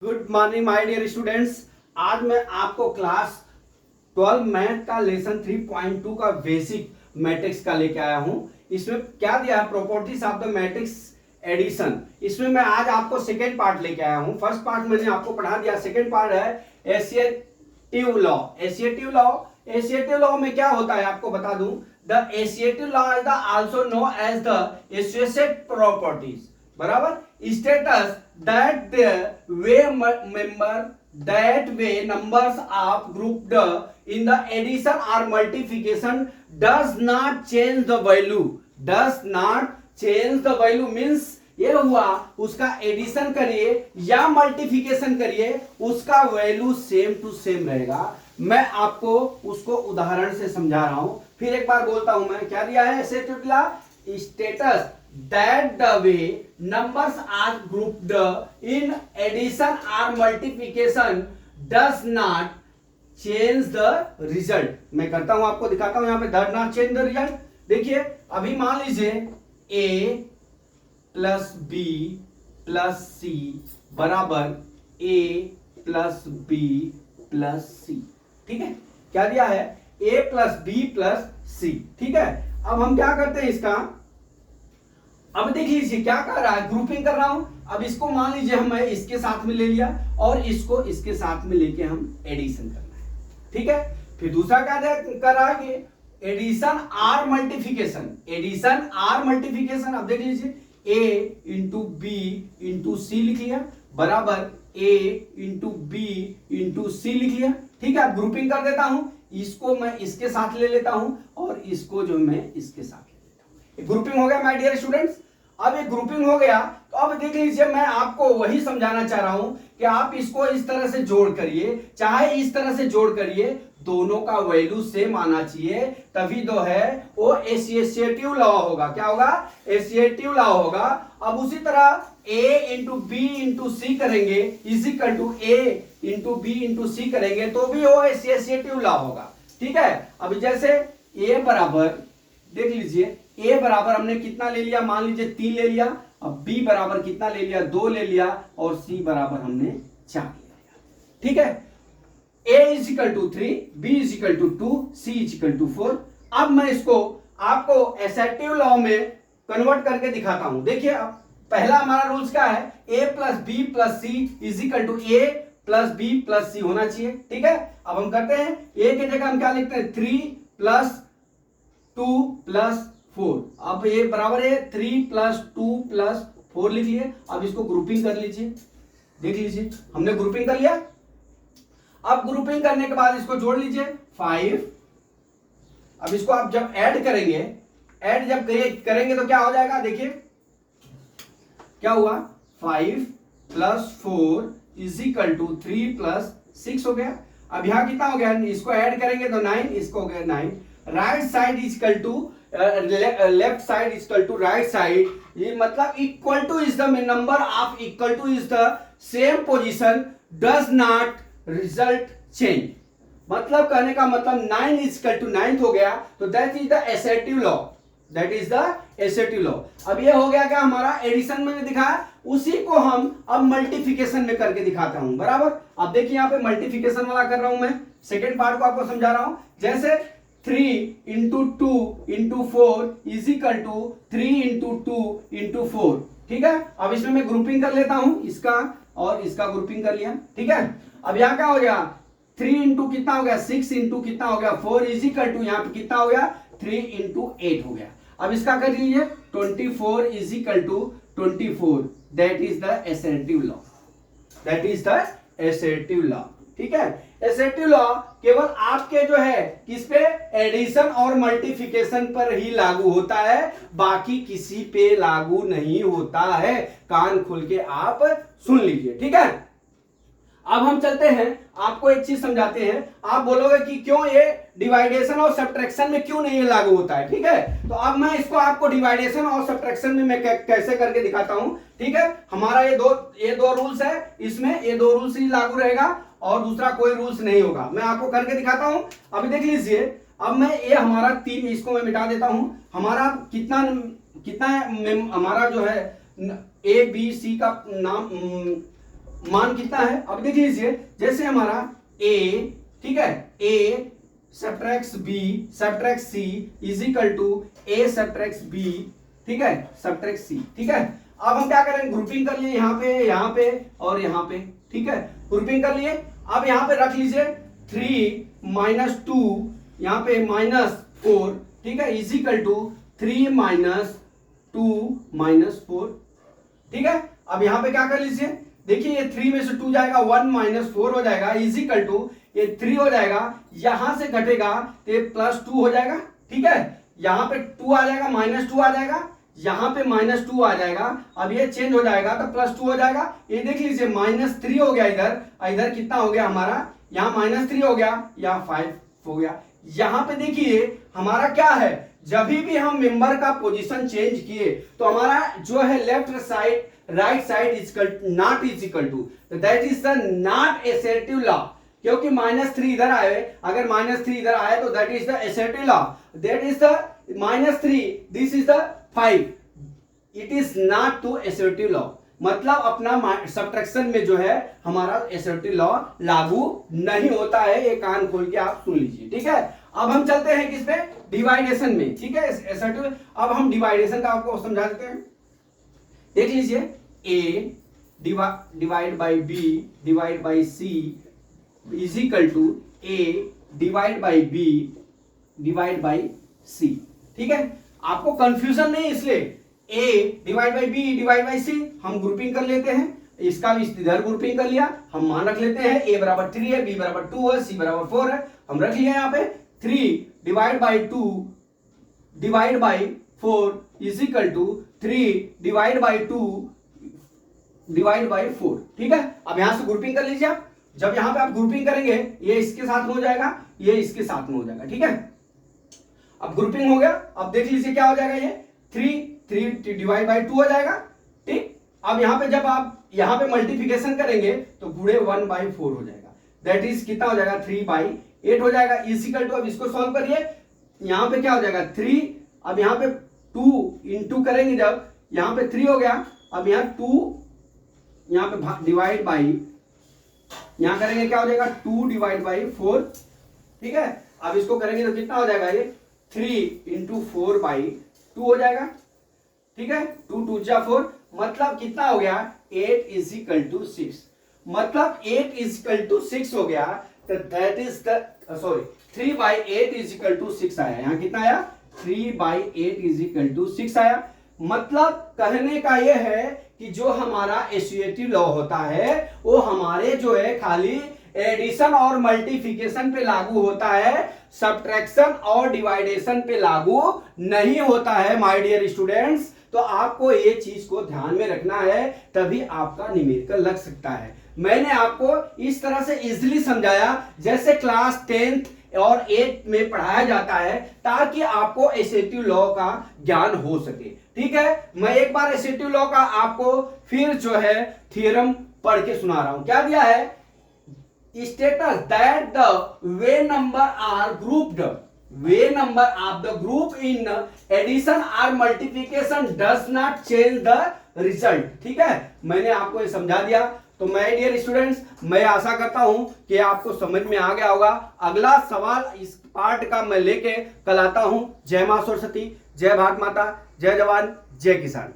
Good morning my dear students. आज मैं आपको क्लास 12 मैथ का लेसन 3.2 का बेसिक मैट्रिक्स का लेके आया हूं। इसमें क्या दिया है, properties of the matrix addition. इसमें मैं आज आपको सेकेंड पार्ट लेके आया हूं। फर्स्ट पार्ट मैंने आपको पढ़ा दिया, सेकेंड पार्ट है एसोसिएटिव लॉ। एसोसिएटिव लॉ में क्या होता है आपको बता दूं। The associative law is the also known as the associate properties, बराबर। Status that the way numbers of grouped in the addition or multiplication does not change the value. Does not change the value means ये हुआ, उसका addition करिए या multiplication करिए, उसका value same to same रहेगा। मैं आपको उसको उदाहरण से समझा रहा हूं। फिर एक बार बोलता हूं, मैं क्या दिया है, status that the way numbers are grouped in addition or multiplication does not change the result। मैं करता हूं, आपको दिखाता हूं, यहां पे does not change the result। देखिए अभी मान लीजिए a plus b plus c बराबर a plus b plus c। ठीक है, क्या दिया है, a plus b plus c। ठीक है, अब हम क्या करते हैं इसका, अब देख लीजिए क्या कर रहा है, ग्रुपिंग कर रहा हूं। अब इसको मान लीजिए हम इसके साथ में ले लिया और इसको इसके साथ में लेके हम एडिशन करना है। ठीक है, फिर दूसरा क्या कर रहा है कि addition or multiplication, addition or multiplication. अब देख लीजिए a into B into C लिख लिया बराबर a into B into C लिख लिया। ठीक है, अब ग्रुपिंग कर देता हूं, इसको मैं इसके साथ ले लेता हूं और इसको जो मैं इसके साथ ले लेता हूं। ग्रुपिंग हो गया माय डियर स्टूडेंट्स। अब ये ग्रुपिंग हो गया तो अब देख लीजिए मैं आपको वही समझाना चाह रहा हूं कि आप इसको इस तरह से जोड़ करिए, चाहे इस तरह से जोड़ करिए, दोनों का वैल्यू सेम आना चाहिए, तभी तो है वो एसोसिएटिव लॉ होगा। क्या होगा, एसोसिएटिव लॉ होगा। अब उसी तरह a into B into c करेंगे is equal to a into B into c करेंगे तो भी वो एसोसिएटिव लॉ होगा। ठीक है, अब जैसे a बराबर, देख लीजिए a बराबर हमने कितना ले लिया, मान लीजिए 3 ले लिया। अब b बराबर कितना ले लिया, 2 ले लिया और c बराबर हमने 4 ले लिया। ठीक है, a is equal to 3, b is equal to 2, c is equal to 4। अब मैं इसको आपको एसोसिएटिव लॉ में कन्वर्ट करके दिखाता हूं। देखिए अब पहला हमारा रूल्स क्या है, a plus b plus c is equal to a plus b plus c होना चाहिए। ठीक है, अब हम करते हैं, a की जगह हम क्या लिखते हैं, 3 प्लस 2 प्लस 4। अब ये बराबर है 3 प्लस 2 प्लस 4 लिख लिए। अब इसको ग्रुपिंग कर लीजिए, देख लीजिए हमने ग्रुपिंग कर लिया। अब ग्रुपिंग करने के बाद इसको जोड़ लीजिए 5। अब इसको आप जब ऐड करेंगे, ऐड जब करेंगे तो क्या हो जाएगा, देखिए क्या हुआ, 5 plus 4 is equal to 3 plus 6 हो गया। अब यहां कितना हो गया, इसको ऐड करेंगे तो 9, इसको हो गया 9। Right side is equal to left side is equal to right side, ये मतलब equal to is the number of equal to is the same position does not result change. मतलब कहने का मतलब 9 इज इक्वल टू 9 हो गया, तो that is the associative law, that is the associative law. अब ये हो गया क्या, हमारा एडिशन में दिखाया, उसी को हम अब मल्टीप्लिकेशन में करके दिखाता हूं, बराबर। अब देखिए यहां पे मल्टीप्लिकेशन वाला कर रहा हूं मैं, सेकेंड पार्ट को आपको समझा रहा हूं। जैसे 3 into 2 into 4 is equal to 3 into 2 into 4। ठीक है, अब इसमें मैं ग्रुपिंग कर लेता हूं, इसका और इसका ग्रुपिंग कर लिया। ठीक है, अब यहां क्या हो गया, 3 इंटू कितना हो गया, 6 इंटू कितना हो गया, 4 इज इक्वल टू यहां पे कितना हो गया, 3 इंटू 8 हो गया। अब इसका कर लीजिए 24 is equal to 24, that is the associative law, that is the associative law. ठीक है, एसोसिएटिव लॉ केवल आपके जो है किस पे, एडिशन और मल्टीप्लिकेशन पर ही लागू होता है, बाकी किसी पे लागू नहीं होता है। कान खोल के आप सुन लीजिए। ठीक है, अब हम चलते हैं, आपको एक चीज समझाते हैं। आप बोलोगे कि क्यों ये डिवाइडेशन और सब्ट्रैक्शन में क्यों नहीं लागू होता है। ठीक है, तो अब मैं इसको आपको डिवाइडेशन और सब्ट्रैक्शन में मैं कैसे करके दिखाता हूं। ठीक है, हमारा ये दो रूल्स है, इसमें ये 2 रूल्स ही लागू रहेगा और दूसरा कोई रूल्स नहीं होगा। मैं आपको करके दिखाता हूं। अभी देख लीजिए, अब मैं ये हमारा 3, इसको मैं मिटा देता हूं। हमारा कितना कितना है, हमारा जो है ए बी सी का नाम मान कितना है, अब देख लीजिए, जैसे हमारा a, ठीक है, a subtract b subtract c is equal to a subtract b, ठीक है, सब्ट्रैक्ट c, ठीक है। अब हम क्या करेंगे, ग्रुपिंग कर लिए यहाँ पे और यहाँ पे, ठीक है, ग्रुपिंग कर लिए। अब यहाँ पे रख लीजिए 3 माइनस 2, यहाँ पे -4, ठीक है, is equal to 3 minus 2 minus 4, ठीक है। अब यहाँ पे क्या कर लीजिए, देखिए ये 3 में से 2 जाएगा, 1 माइनस 4 हो जाएगा, इज इक्वल टू ये 3 हो जाएगा, यहां से घटेगा तो ये +2 हो जाएगा, ठीक है। यहां पे 2 आ जाएगा, -2 आ जाएगा, यहां पे -2 आ जाएगा। अब ये चेंज हो जाएगा तो +2 हो जाएगा। ये देख लीजिए -3 हो गया इधर, इधर कितना हो गया हमारा, यहाँ -3 हो गया, यहाँ 5 हो गया। यहाँ पे देखिए हमारा क्या है, जब भी हम मेंबर का पोजीशन चेंज किए तो हमारा जो है left side right side not is equal to, that is the not assertive law, क्योंकि -3 इधर आए, अगर -3 इधर आए तो that is the assertive law, that is the -3, this is the 5, it is not to assertive law, मतलब अपना subtraction में जो है हमारा एसर्टिव लॉ लागू नहीं होता है। ये कान खोल के आप सुन लीजिए, ठीक है। अब हम चलते हैं किस पे, डिवाइडेशन में, ठीक है, एसर्टिव। अब हम डिवाइडेशन का आपको समझा देते हैं, देख लीजिए, a divide by b divide by c is equal to a divide by b divide by c, ठीक है। आपको कंफ्यूजन नहीं, इसलिए a divide by b divide by c हम ग्रुपिंग कर लेते हैं, इसका भी इधर ग्रुपिंग कर लिया, हम मान रख लेते हैं a बराबर 3 है, b बराबर 2 है, c बराबर 4 है, हम रख लिया यहाँ पे 3 divide by 2 divide by 4 is equal to 3 divide by 2 divide by 4, ठीक है। अब यहां से ग्रुपिंग कर लीजिए आप, जब यहां पे आप ग्रुपिंग करेंगे ये इसके साथ में हो जाएगा, ये इसके साथ में हो जाएगा, ठीक है। अब ग्रुपिंग हो गया, अब देख लीजिए क्या हो जाएगा, ये 3 डिवाइड बाई 2 हो जाएगा, ठीक। अब यहां पे जब आप यहां पे मल्टीप्लिकेशन करेंगे तो गुणे 1/4 हो जाएगा, दैट इज कितना हो जाएगा, 3/8 हो जाएगा, इज इक्वल टू, अब इसको सॉल्व करिए, यहां पे क्या हो जाएगा 3, अब यहां पे 2 इंटू करेंगे, जब यहां पे 3 हो गया, अब यहां 2 यहां पे डिवाइड बाई, यहां करेंगे क्या हो जाएगा 2 डिवाइड बाई 4, ठीक है। अब इसको करेंगे तो कितना हो जाएगा, ये 3 इंटू 4/2 हो जाएगा, ठीक है, 2 2 जा 4, मतलब कितना हो गया 8 इज इक्वल टू 6, मतलब 8 इज इक्वल टू 6 हो गया, तो that is the 3/8 is equal to 6 आया, यहां कितना आया 3/8 इज इक्वल टू 6 आया। मतलब कहने का यह है कि जो हमारा एसोसिएटिव लॉ होता है वो हमारे जो है खाली एडिशन और मल्टीप्लिकेशन पे लागू होता है, सब्ट्रैक्शन और डिवाइडेशन पे लागू नहीं होता है माय डियर स्टूडेंट्स। तो आपको ये चीज को ध्यान में रखना है, तभी आपका न्यूमेरिकल लग सकता है। मैंने आपको इस तरह से इजीली समझाया जैसे क्लास 10th और 8th में पढ़ाया जाता है, ताकि आपको एसोसिएटिव लॉ का ज्ञान हो सके, ठीक है। मैं एक बार एसोसिएटिव लॉ का आपको फिर जो है थ्योरम पढ़ के सुना रहा हूं। क्या दिया है, status that the way number are grouped, way number of the group in addition or multiplication does not change the result, ठीक है। मैंने आपको ये समझा दिया। तो माय डियर स्टूडेंट्स, मैं आशा करता हूं कि आपको समझ में आ गया होगा। अगला सवाल इस पार्ट का मैं लेके कल आता हूं। जय मां सरस्वती, जय भारत माता, जय जवान, जय किसान।